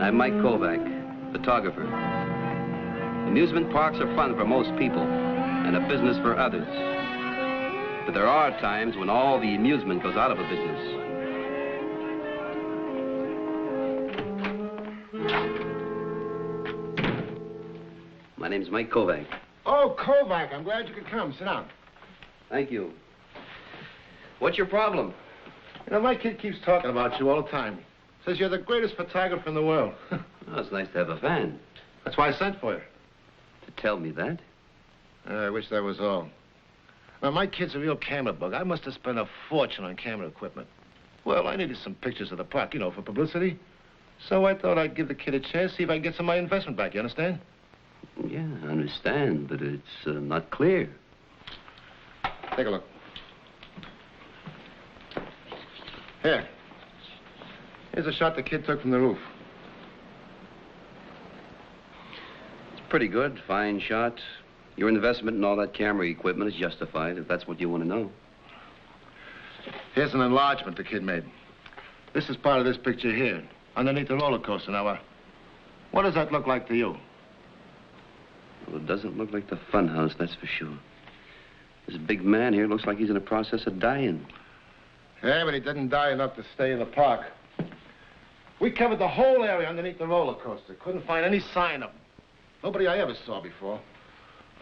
I'm Mike Kovac, photographer. Amusement parks are fun for most people and a business for others. But there are times when all the amusement goes out of a business. My name's Mike Kovac. Oh, Kovac, I'm glad you could come. Sit down. Thank you. What's your problem? You know, my kid keeps talking about you all the time. Says you're the greatest photographer in the world. Oh, it's nice to have a fan. That's why I sent for you. To tell me that? I wish that was all. Now, my kid's a real camera bug. I must have spent a fortune on camera equipment. Well, I needed some pictures of the park, you know, for publicity. So I thought I'd give the kid a chance, see if I can get some of my investment back, you understand? Yeah, I understand, but it's not clear. Take a look. Here. Here's a shot the kid took from the roof. It's pretty good, fine shot. Your investment in all that camera equipment is justified, if that's what you want to know. Here's an enlargement the kid made. This is part of this picture here, underneath the roller coaster. Now, what does that look like to you? Well, it doesn't look like the fun house, that's for sure. This big man here looks like he's in the process of dying. Yeah, but he didn't die enough to stay in the park. We covered the whole area underneath the roller coaster. Couldn't find any sign of him. Nobody I ever saw before.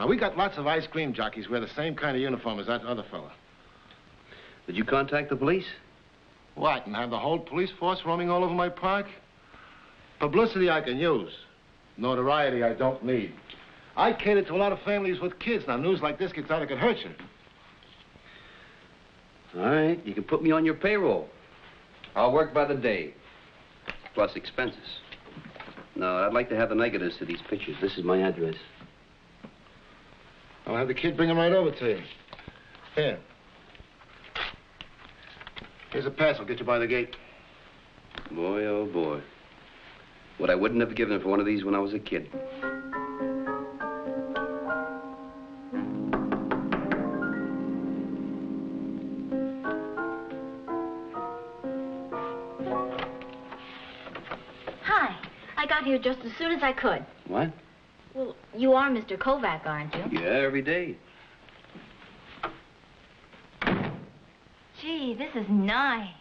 Now, we got lots of ice cream jockeys wear the same kind of uniform as that other fella. Did you contact the police? What, and have the whole police force roaming all over my park? Publicity I can use. Notoriety I don't need. I cater to a lot of families with kids. Now, news like this gets out, it could hurt you. All right, you can put me on your payroll. I'll work by the day, plus expenses. No, I'd like to have the negatives to these pictures. This is my address. I'll have the kid bring them right over to you. Here. Here's a pass. I'll get you by the gate. Boy, oh, boy. What I wouldn't have given for one of these when I was a kid. I got here just as soon as I could. What? Well, you are Mr. Kovac, aren't you? Yeah, every day. Gee, this is nice.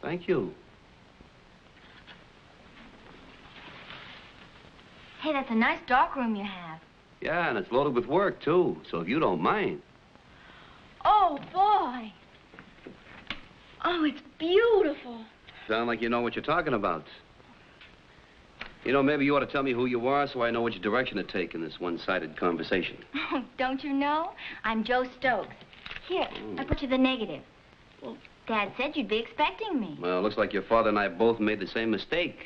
Thank you. Hey, that's a nice dark room you have. Yeah, and it's loaded with work, too, so if you don't mind. Oh, boy. Oh, it's beautiful. Sound like you know what you're talking about. You know, maybe you ought to tell me who you are so I know which direction to take in this one-sided conversation. Oh, don't you know? I'm Joe Stokes. Here, I put you the negative. Well, Dad said you'd be expecting me. Well, it looks like your father and I both made the same mistake.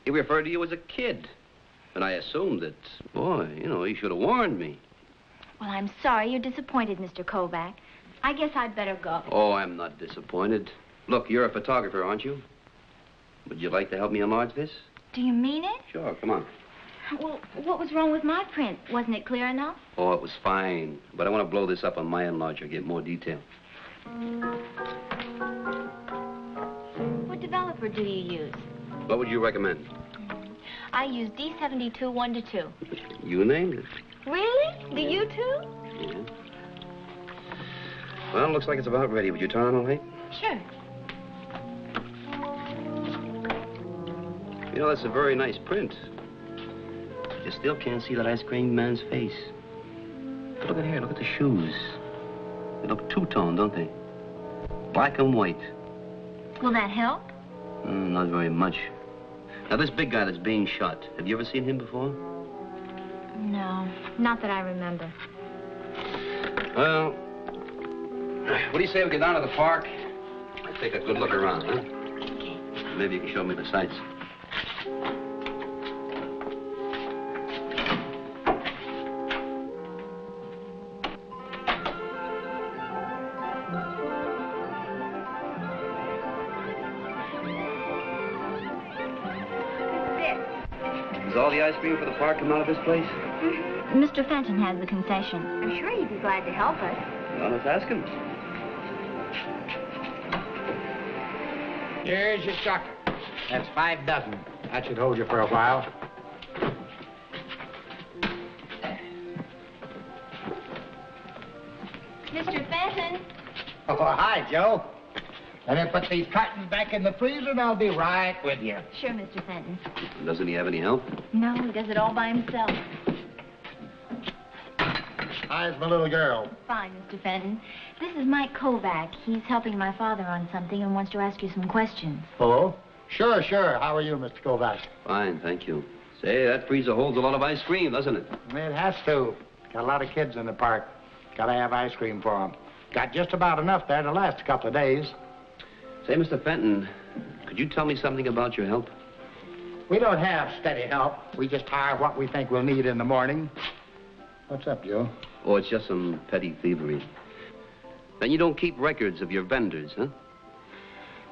He referred to you as a kid. And I assumed that, boy, you know, he should have warned me. Well, I'm sorry you're disappointed, Mr. Kovac. I guess I'd better go. Oh, I'm not disappointed. Look, you're a photographer, aren't you? Would you like to help me enlarge this? Do you mean it? Sure, come on. Well, what was wrong with my print? Wasn't it clear enough? Oh, it was fine. But I want to blow this up on my enlarger, get more detail. What developer do you use? What would you recommend? I use D72 1:2. You named it. Really? Do you too? Yeah. Well, looks like it's about ready. Would you turn on the light? Sure. You know, that's a very nice print. You still can't see that ice cream man's face. But look at here, look at the shoes. They look two-tone, don't they? Black and white. Will that help? Not very much. Now, this big guy that's being shot, have you ever seen him before? No, not that I remember. Well, what do you say we get down to the park? I take a good look around, huh? Okay. Maybe you can show me the sights. Does all the ice cream for the park come out of this place? Mr. Fenton has the concession. I'm sure he'd be glad to help us. Well, let's ask him. Here's your sucker. That's 5 dozen. That should hold you for a while. Mr. Fenton. Oh, hi, Joe. Let me put these cartons back in the freezer and I'll be right with you. Sure, Mr. Fenton. Doesn't he have any help? No, he does it all by himself. How's my little girl? Fine, Mr. Fenton. This is Mike Kovac. He's helping my father on something and wants to ask you some questions. Hello? Sure. How are you, Mr. Kovac? Fine, thank you. Say, that freezer holds a lot of ice cream, doesn't it? It has to. Got a lot of kids in the park. Gotta have ice cream for them. Got just about enough there to last a couple of days. Say, Mr. Fenton, could you tell me something about your help? We don't have steady help. We just hire what we think we'll need in the morning. What's up, Joe? Oh, it's just some petty thievery. Then you don't keep records of your vendors, huh?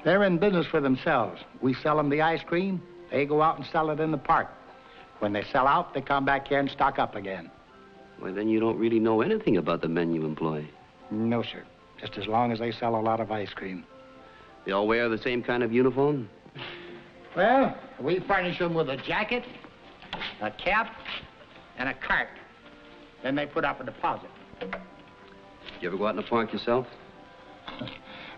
They're in business for themselves. We sell them the ice cream. They go out and sell it in the park. When they sell out, they come back here and stock up again. Well, then you don't really know anything about the men you employ. No, sir. Just as long as they sell a lot of ice cream. They all wear the same kind of uniform? Well, we furnish them with a jacket, a cap, and a cart. Then they put up a deposit. You ever go out in the park yourself?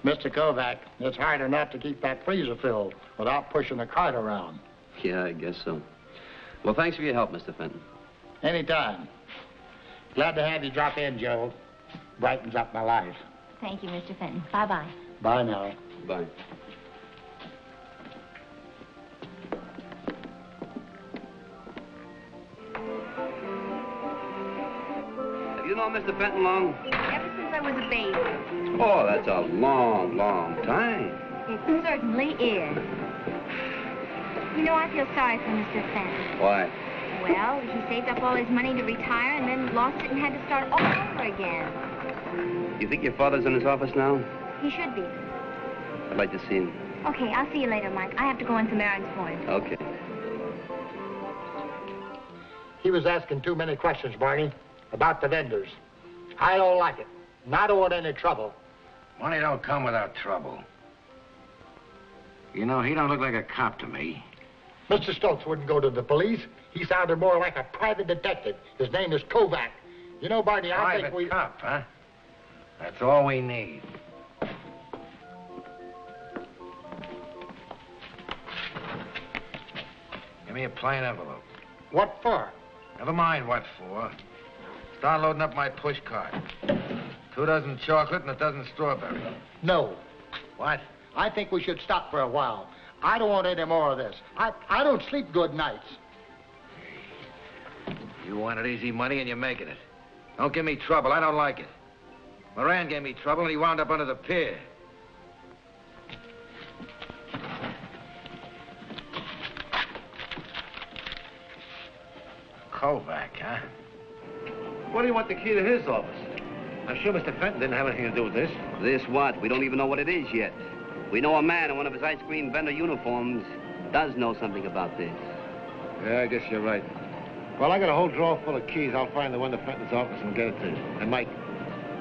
Mr. Kovac, it's hard enough to keep that freezer filled without pushing the cart around. Yeah, I guess so. Well, thanks for your help, Mr. Fenton. Anytime. Glad to have you drop in, Joe. Brightens up my life. Thank you, Mr. Fenton. Bye-bye. Bye now. Bye. Have you known Mr. Fenton long? Ever since I was a baby. Oh, that's a long, long time. It certainly is. You know, I feel sorry for Mr. Fenton. Why? Well, he saved up all his money to retire and then lost it and had to start all over again. You think your father's in his office now? He should be. I'd like to see him. Okay, I'll see you later, Mike. I have to go on some errands for him. Okay. He was asking too many questions, Barney, about the vendors. I don't like it. And I don't want any trouble. Money don't come without trouble. You know, he don't look like a cop to me. Mr. Stokes wouldn't go to the police. He sounded more like a private detective. His name is Kovac. You know, Barney, I think we... Private cop, huh? That's all we need. Give me a plain envelope. What for? Never mind what for. Start loading up my push cart. 2 dozen chocolate and a dozen strawberry. No. What? I think we should stop for a while. I don't want any more of this. I don't sleep good nights. You wanted easy money and you're making it. Don't give me trouble. I don't like it. Moran gave me trouble and he wound up under the pier. Kovac, huh? What do you want the key to his office? I'm sure Mr. Fenton didn't have anything to do with this. This what? We don't even know what it is yet. We know a man in one of his ice cream vendor uniforms does know something about this. Yeah, I guess you're right. Well, I got a whole drawer full of keys. I'll find the one to Fenton's office and get it to you. And Mike,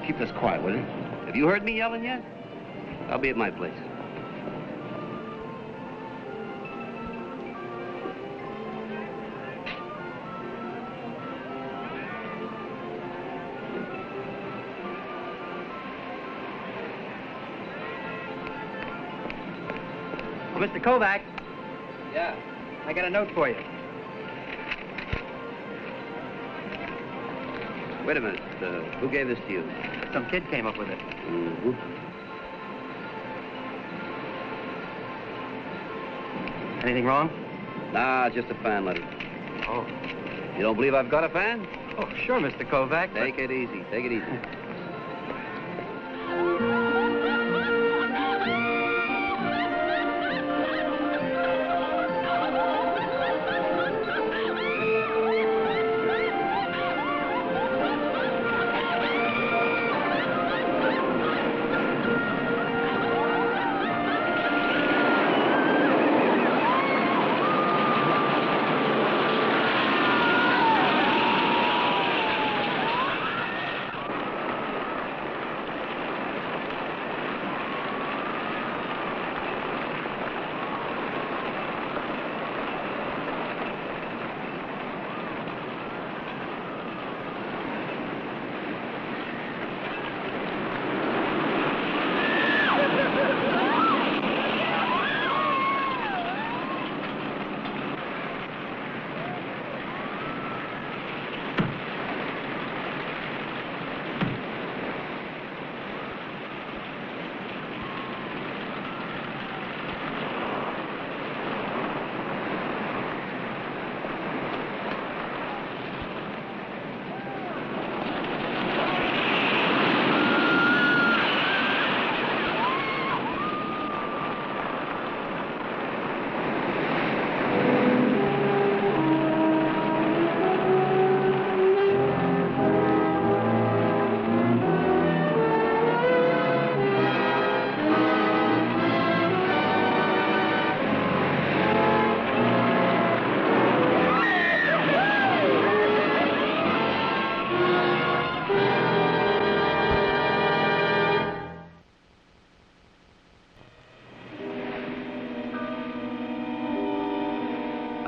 keep this quiet, will you? Have you heard me yelling yet? I'll be at my place. Mr. Kovac, Yeah. I got a note for you. Wait a minute. Who gave this to you? Some kid came up with it. Mm-hmm. Anything wrong? Nah, just a fan letter. Oh. You don't believe I've got a fan? Oh, sure, Mr. Kovac. Take it easy. Take it easy.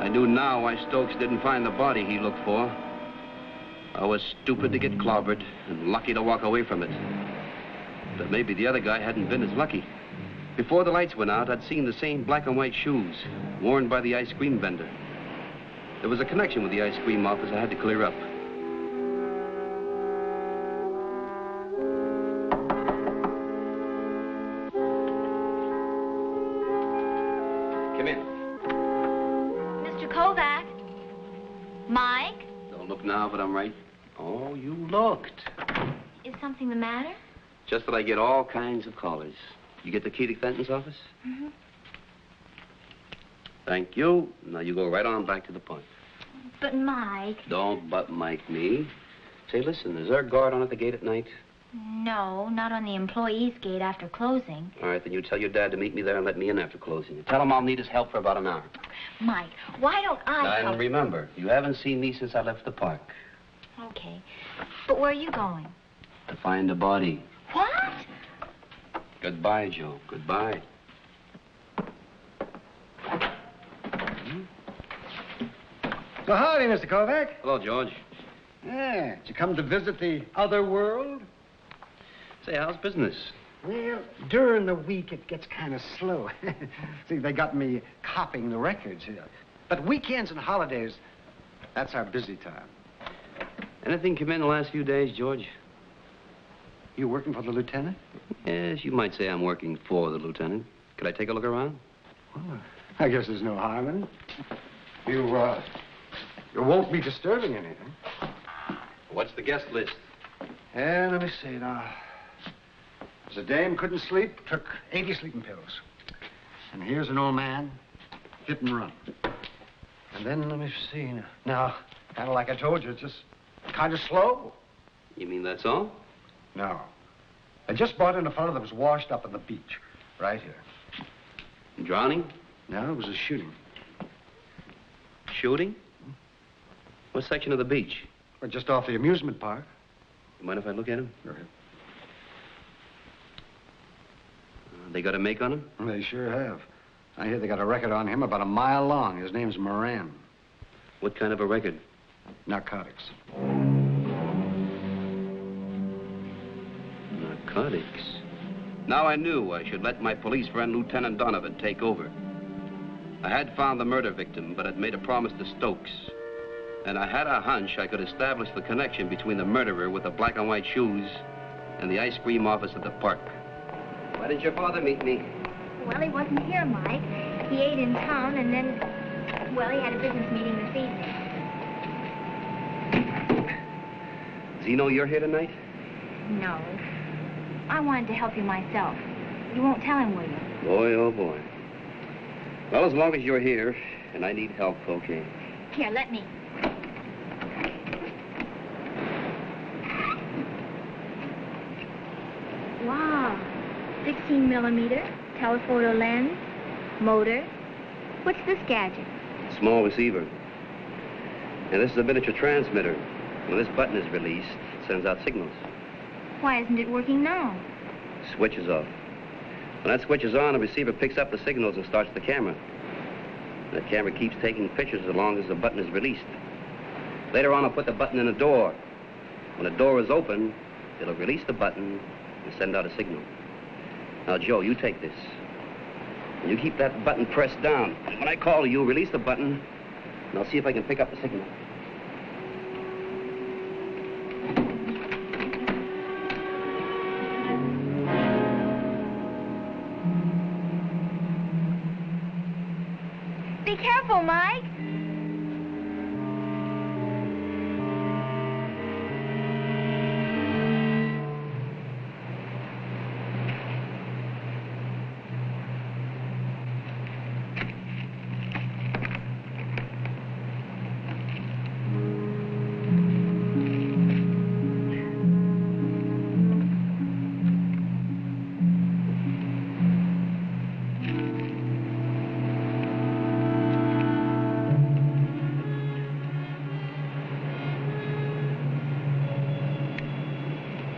I knew now why Stokes didn't find the body he looked for. I was stupid to get clobbered and lucky to walk away from it. But maybe the other guy hadn't been as lucky. Before the lights went out, I'd seen the same black and white shoes worn by the ice cream vendor. There was a connection with the ice cream office I had to clear up. Come in. Mr. Kovac? Mike? Don't look now, but I'm right. Oh, you looked. Is something the matter? Just that I get all kinds of callers. You get the key to Fenton's office? Mm-hmm. Thank you. Now you go right on back to the point. But Mike... Don't but Mike me. Say, listen, is there a guard on at the gate at night? No, not on the employees' gate after closing. All right, then you tell your dad to meet me there and let me in after closing. Tell him I'll need his help for about an hour. Mike, why don't I help? And remember, you haven't seen me since I left the park. Okay. But where are you going? To find the body. What? Goodbye, Joe. Goodbye. So howdy, Mr. Kovac. Hello, George. Yeah, did you come to visit the other world? Say, how's business? Well, during the week, it gets kind of slow. See, they got me copying the records here. But weekends and holidays, that's our busy time. Anything come in the last few days, George? You working for the lieutenant? Yes, you might say I'm working for the lieutenant. Could I take a look around? Well, I guess there's no harm in it. You won't be disturbing anything. What's the guest list? Yeah, let me see now. There's a dame couldn't sleep, took 80 sleeping pills. And here's an old man, hit and run. And then let me see now, kind of like I told you, it's just kind of slow. You mean that's all? No. I just brought in a fellow that was washed up on the beach, right here. Drowning? No, it was a shooting. Shooting? What section of the beach? Well, just off the amusement park. You mind if I look at him? Go ahead. They got a make on him? They sure have. I hear they got a record on him about a mile long. His name's Moran. What kind of a record? Narcotics. Narcotics? Now I knew I should let my police friend, Lieutenant Donovan, take over. I had found the murder victim, but I'd made a promise to Stokes. And I had a hunch I could establish the connection between the murderer with the black and white shoes and the ice cream office at the park. Why didn't your father meet me? Well, he wasn't here, Mike. He ate in town, and then, well, he had a business meeting this evening. Does he know you're here tonight? No. I wanted to help you myself. You won't tell him, will you? Boy, oh boy. Well, as long as you're here and I need help, okay. Here, let me. Wow. 16 millimeter, telephoto lens, motor. What's this gadget? Small receiver. And this is a miniature transmitter. When this button is released, it sends out signals. Why isn't it working now? Switch is off. When that switch is on, the receiver picks up the signals and starts the camera. That camera keeps taking pictures as long as the button is released. Later on, I'll put the button in a door. When the door is open, it'll release the button and send out a signal. Now, Joe, you take this. And you keep that button pressed down. And when I call you, release the button, and I'll see if I can pick up the signal. Be careful, Mike.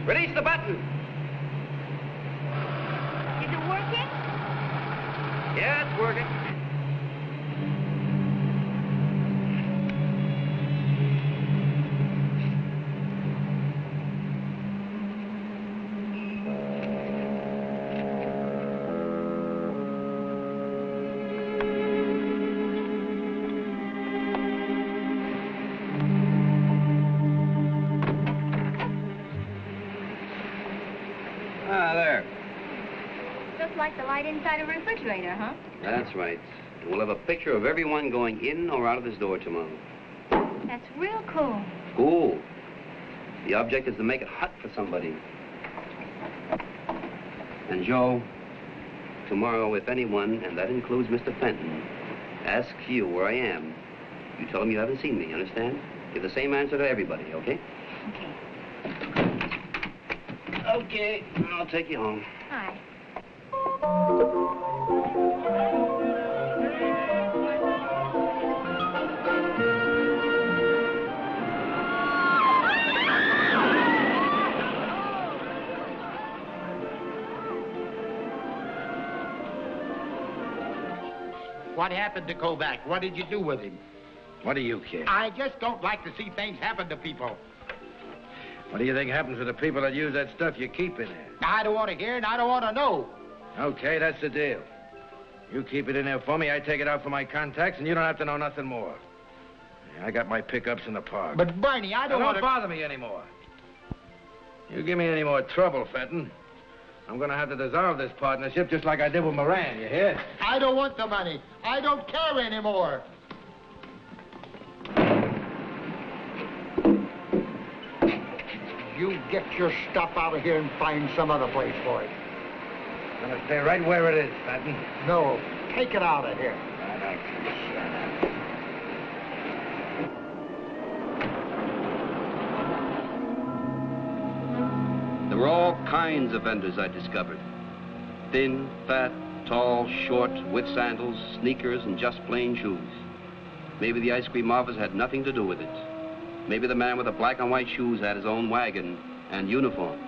Release the button. Is it working? Yeah, it's working. like the light inside a refrigerator, huh? That's right. And we'll have a picture of everyone going in or out of this door tomorrow. That's real cool. Cool. The object is to make it hot for somebody. And Joe, tomorrow, if anyone, and that includes Mr. Fenton, asks you where I am, you tell them you haven't seen me, you understand? Give the same answer to everybody, okay? Okay. Okay, I'll take you home. Hi. What happened to Kovac? What did you do with him? What do you care? I just don't like to see things happen to people. What do you think happens to the people that use that stuff you keep in there? I don't want to hear and I don't want to know. Okay, that's the deal. You keep it in there for me, I take it out for my contacts, and you don't have to know nothing more. I got my pickups in the park. But, Barney, I don't want to... Don't bother me anymore. You give me any more trouble, Fenton, I'm going to have to dissolve this partnership just like I did with Moran, you hear? I don't want the money. I don't care anymore. You get your stuff out of here and find some other place for it. I'm going to stay right where it is, Fenton. No, take it out of here. There were all kinds of vendors I discovered. Thin, fat, tall, short, with sandals, sneakers, and just plain shoes. Maybe the ice cream office had nothing to do with it. Maybe the man with the black and white shoes had his own wagon and uniform.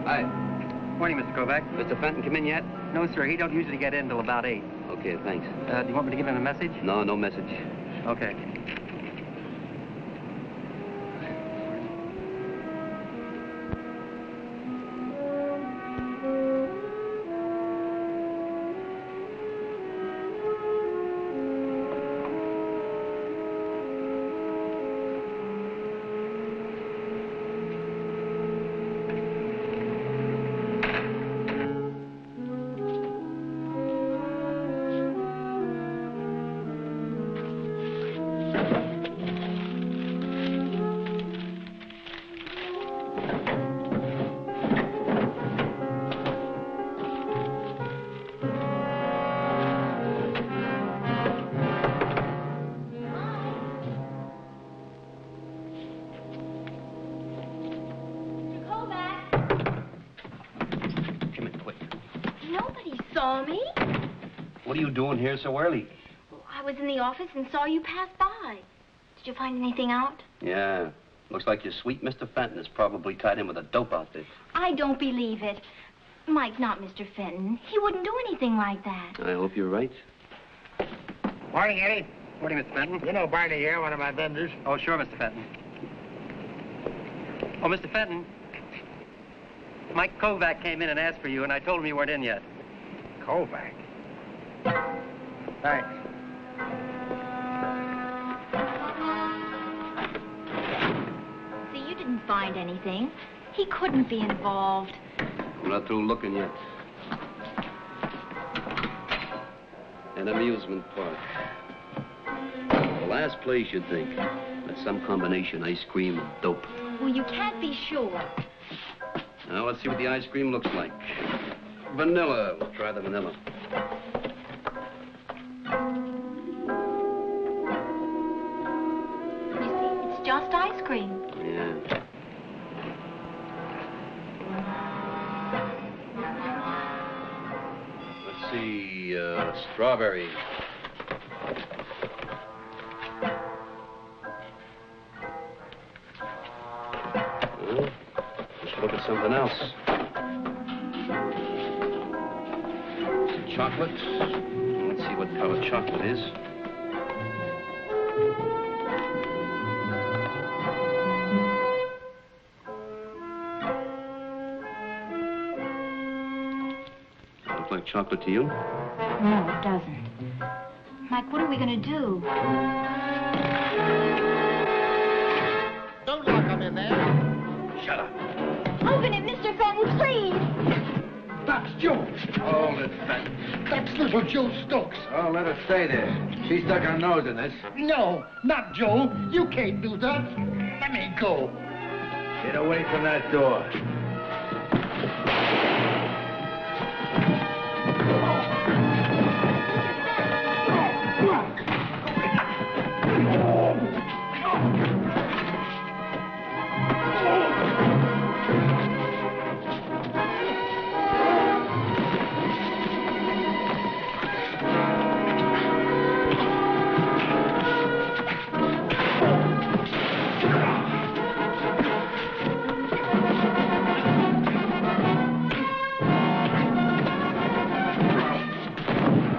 Hi. Morning, Mr. Kovac. Mr. Fenton come in yet? No, sir. He don't usually get in till about 8. Okay, thanks. Do you want me to give him a message? No, no message. Okay. Me? What are you doing here so early? Well, I was in the office and saw you pass by. Did you find anything out? Yeah. Looks like your sweet Mr. Fenton is probably tied in with a dope outfit. I don't believe it. Mike's not Mr. Fenton. He wouldn't do anything like that. I hope you're right. Morning, Eddie. Morning, Mr. Fenton. You know Barney here, one of my vendors. Oh, sure, Mr. Fenton. Oh, Mr. Fenton. Mike Kovac came in and asked for you, and I told him you weren't in yet. Kovac. Thanks. See, you didn't find anything. He couldn't be involved. We're not through looking yet. An amusement park. The last place you'd think. That's some combination, ice cream and dope. Well, you can't be sure. Now, let's see what the ice cream looks like. Vanilla. We'll try the vanilla. You see, it's just ice cream. Yeah. see, strawberry. Well, let's look at something else. Chocolate. Let's see what color chocolate is. Look like chocolate to you? No, it doesn't. Mike, what are we going to do? Don't lock him in there. Shut up. Open it, Mr. Fenton, please. That's Joe. Hold it, Fat. That's little Joe Stokes. Oh, let her stay there. She stuck her nose in this. No, not Joe. You can't do that. Let me go. Get away from that door.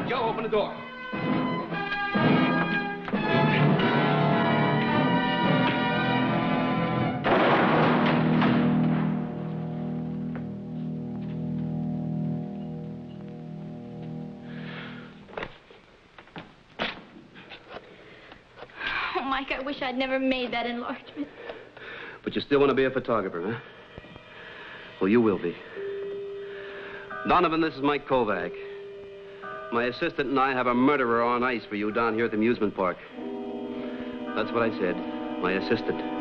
Joe, open the door. Oh, Mike, I wish I'd never made that enlargement. But you still want to be a photographer, huh? Well, you will be. Donovan, this is Mike Kovac. My assistant and I have a murderer on ice for you down here at the amusement park. That's what I said. My assistant.